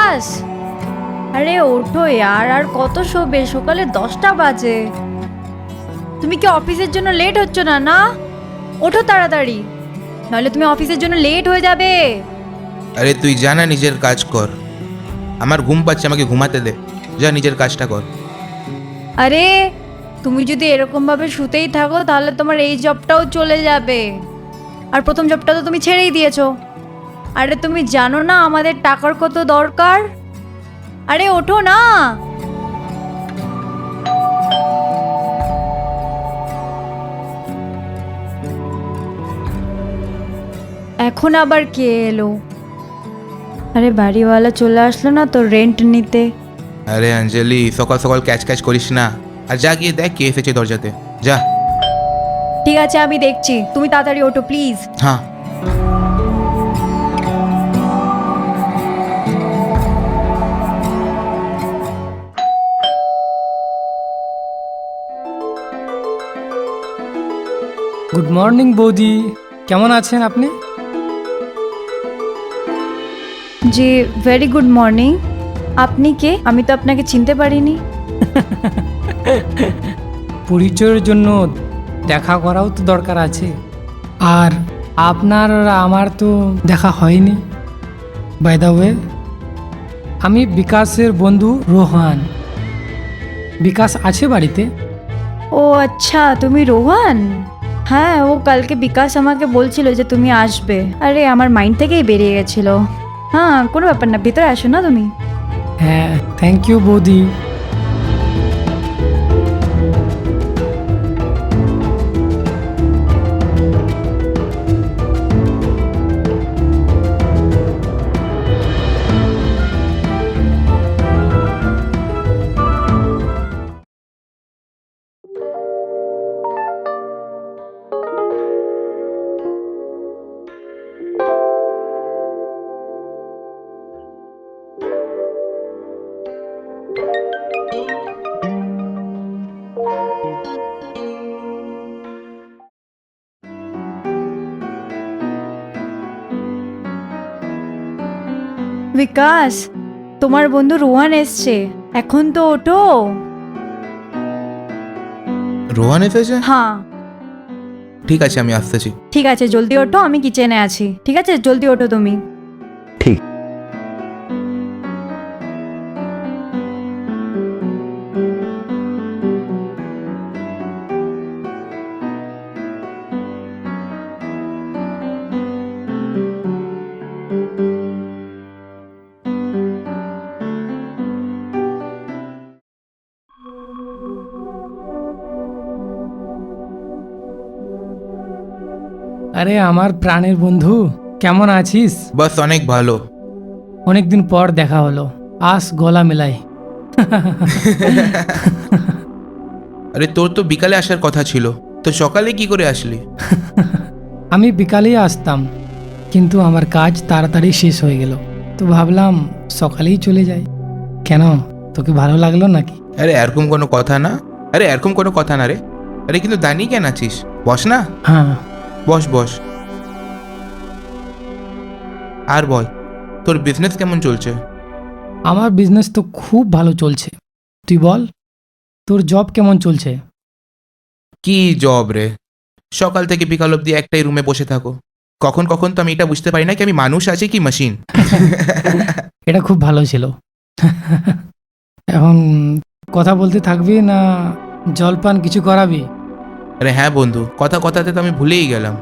বিকাশ, আরে ওঠো यार, আর কত শোবে? সকালে 10টা বাজে। তুমি কি অফিসের জন্য লেট হচ্ছ না? না, ওঠো তাড়াতাড়ি, নাহলে তুমি অফিসের জন্য লেট হয়ে যাবে। আরে তুই জানা নিজের কাজ কর। আমার ঘুম পাচ্ছে, আমাকে ঘুমাতে দে। যা নিজের কাজটা কর। আরে তুমি যদি এরকম ভাবে শুতেই থাকো তাহলে তোমার এই জবটাও চলে যাবে, আর প্রথম জবটা তো তুমি ছেড়েই দিয়েছো। আরে তুমি জানো না আমাদের টাকার কত দরকার? আরে ওঠো না। এখন আবার কে এলো? আরে বাড়িওয়ালা চলে আসলো না তো রেন্ট নিতে। আরে অঞ্জলি, সকাল সকাল ক্যাচ ক্যাচ করিস না। আর যা গিয়ে দেখ কে এসেছে দরজাতে। যা। ঠিক আছে আমি দেখছি, তুমি তাড়াতাড়ি ওঠো প্লিজ। হ্যাঁ। গুড মর্নিং বৌদি, কেমন আছেন আপনি? জি ভেরি গুড মর্নিং। আপনি কে? আমি তো আপনাকে চিনতে পারিনি। পরিচয়ের জন্য দেখা করাও তো দরকার আছে, আর আপনার আর আমার তো দেখা হয়নি। বাই দ্য ওয়ে, আমি বিকাশের বন্ধু রোহান। বিকাশ আছে বাড়িতে? ও আচ্ছা, তুমি রোহান। হ্যাঁ, ও কালকে বিকাশ আমাকে বলছিল যে তুমি আসবে। আরে আমার মাইন্ড থেকেই বেরিয়ে গেছিল। হ্যাঁ কোনো ব্যাপার না, ভিতরে আসো না তুমি। হ্যাঁ, থ্যাংক ইউ বৌদি। বিকাশ, তোমার বন্ধু রোহান এসছে, এখন তো ওঠো। রোহান এসেছে? হ্যাঁ ঠিক আছে, আমি আসতেছি। ঠিক আছে, জলদি ওঠো, আমি কিচেনে আছি। ঠিক আছে জলদি ওঠো তুমি। ঠিক। আরে আমার প্রাণের বন্ধু, কেমন আছিস? বাস অনেক ভালো। অনেকদিন পর দেখা হলো, আস গলা মেলাই। আরে তোর তো বিকালে আসার কথা ছিল, তো সকালে কি করে আসলি? আমি বিকালেই আসতাম, কিন্তু আমার কাজ তাড়াতাড়ি শেষ হয়ে গেল, তো ভাবলাম সকালেই চলে যাই। কেন, তোকে ভালো লাগলো নাকি? আরে এরকম কোনো কথা না। আরে এরকম কোনো কথা না রে। আরে কিন্তু দাঁড়িয়ে কেন আছিস? বস না। হ্যাঁ, বস বস। আর বল, তোর বিজনেস কেমন চলছে? আমার বিজনেস তো খুব ভালো চলছে। তুই বল, তোর জব কেমন চলছে? কি জব রে? সকাল থেকে বিকাল অবধি একটাই রুমে বসে থাকো। কখন কখন তো আমি এটা বুঝতে পারি না কি আমি মানুষ আছি কি মেশিন। এটা খুব ভালো ছিল। এখন কথা বলতে থাকবি না জলপান কিছু করাবি? আরে হ্যাঁ বন্ধু, কথা কথাতে তো আমি ভুলেই গেলাম।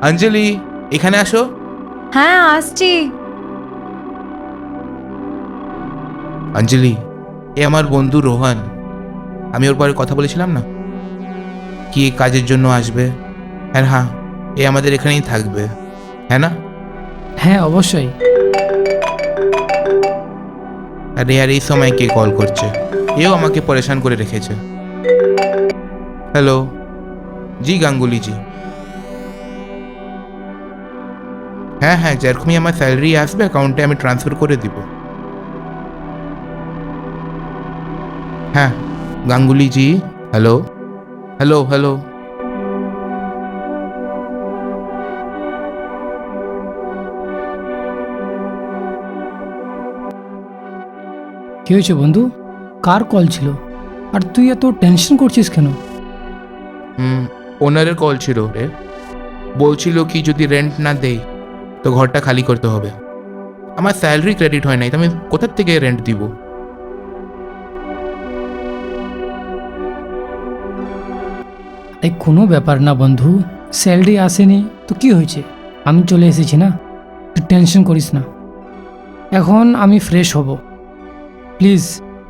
অঞ্জলি, এখানে আসো। হ্যাঁ আসছি। অঞ্জলি, এ আমার বন্ধু রোহান। আমি ওর পরে কথা বলেছিলাম না কি এই কাজের জন্য আসবে। আর হ্যাঁ, এ আমাদের এখানেই থাকবে, হ্যাঁ না? হ্যাঁ অবশ্যই। আরে আর এই সময় কে কল করছে? এও আমাকে পরেশান করে রেখেছে। হ্যালো, জি গাঙ্গুলি জি। হ্যাঁ হ্যাঁ, যেরকমই আমার স্যালারি আসবে অ্যাকাউন্টে আমি ট্রান্সফার করে দিব। হ্যাঁ Ganguly ji. Hello hello hello. কী হয়েছে বন্ধু? কার কল ছিল? আর তুই এত টেনশন করছিস কেন? ওনারের কল ছিল রে, বলছিল কি যদি রেন্ট না দেই তো ঘরটা খালি করতে হবে। আমার স্যালারি ক্রেডিট হয় নাই, তো আমি কোথার থেকে রেন্ট দিব? এই কোনো ব্যাপার না বন্ধু, স্যালারি আসেনি তো কি হয়েছে, আমি চলে এসেছি না, তুই টেনশন করিস না। এখন আমি ফ্রেশ হব, প্লিজ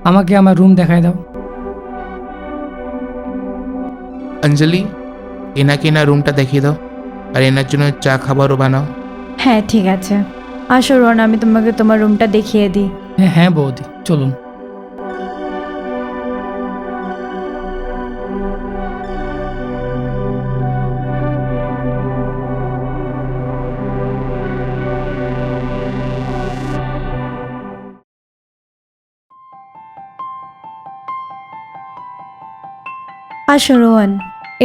আমাকে আমার রুম দেখায় দাও। অঞ্জলি, এনাকে না রুমটা দেখিয়ে দাও, আর এনার জন্য চা খাবারও বানাও। হ্যাঁ ঠিক আছে, আসো রোহন, আমি তোমাকে তোমার রুমটা দেখিয়ে দিই। হ্যাঁ হ্যাঁ বৌদি, চলুন। আসো রোহন,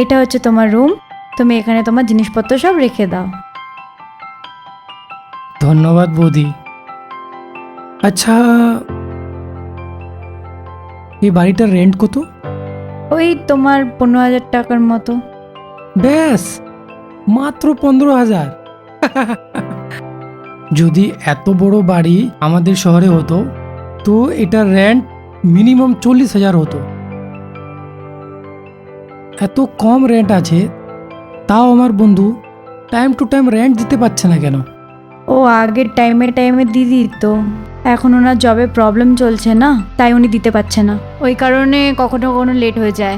এটা হচ্ছে তোমার রুম, তুমি এখানে তোমার জিনিসপত্র সব রেখে দাও। ধন্যবাদ বৌদি। আচ্ছা, এই বাড়িটার রেন্ট কত? ওই তোমার 15,000 টাকার মতো। ব্যাস, মাত্র 15,000? যদি এত বড় বাড়ি আমাদের শহরে হতো তো এটার রেন্ট মিনিমাম 40,000 হতো। এত কম রেন্ট আছে, তাও আমার বন্ধু টাইম টু টাইম রেন্ট দিতে পারছে না কেন? ও আগের টাইমে টাইমে দিয়ে দিত, এখন ওনার জবে প্রবলেম চলছে না, তাই উনি দিতে পারছে না, ওই কারণে কখনো কখনো লেট হয়ে যায়।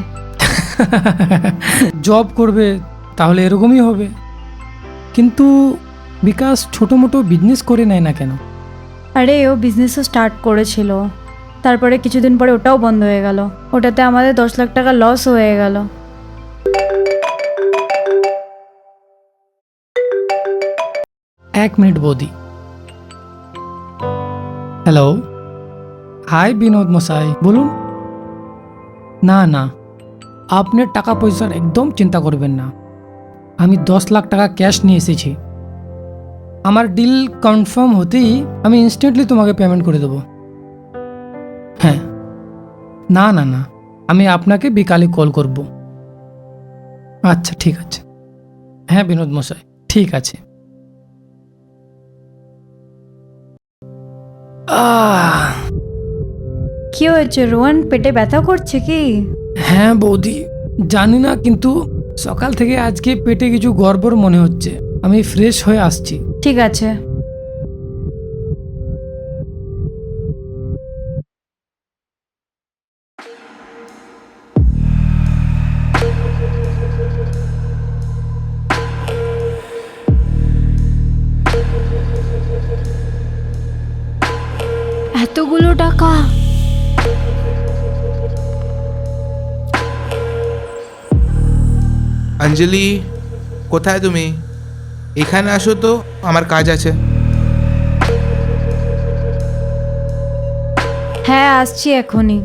জব করবে তাহলে এরকমই হবে, কিন্তু বিকাশ ছোটো মোটো বিজনেস করে নেয় না কেন? আরে ও বিজনেসও স্টার্ট করেছিল, তারপরে কিছুদিন পরে ওটাও বন্ধ হয়ে গেল, ওটাতে আমাদের 10 লাখ টাকা লস হয়ে গেল। এক মিনিট বৌদি। হ্যালো, হাই বিনোদ মশাই, বলুন। না না, আপনি টাকা পয়সার একদম চিন্তা করবেন না, আমি 10 লাখ টাকা ক্যাশ নিয়ে এসেছি। আমার ডিল কনফার্ম হতেই আমি ইনস্ট্যান্টলি তোমাকে পেমেন্ট করে দেবো। হ্যাঁ, না না না, আমি আপনাকে বিকালে কল করব। আচ্ছা ঠিক আছে। হ্যাঁ বিনোদ মশাই, ঠিক আছে। কি হয়েছে রোহন, পেটে ব্যথা করছে কি? হ্যাঁ বৌদি, জানি না কিন্তু সকাল থেকে আজকে পেটে কিছু গড়বড় মনে হচ্ছে, আমি ফ্রেশ হয়ে আসছি। ঠিক আছে। এতগুলো টাকা? অঞ্জলি, কোথায় তুমি? এখানে আসো তো, আমার কাজ আছে। হ্যাঁ আসছি এখনই।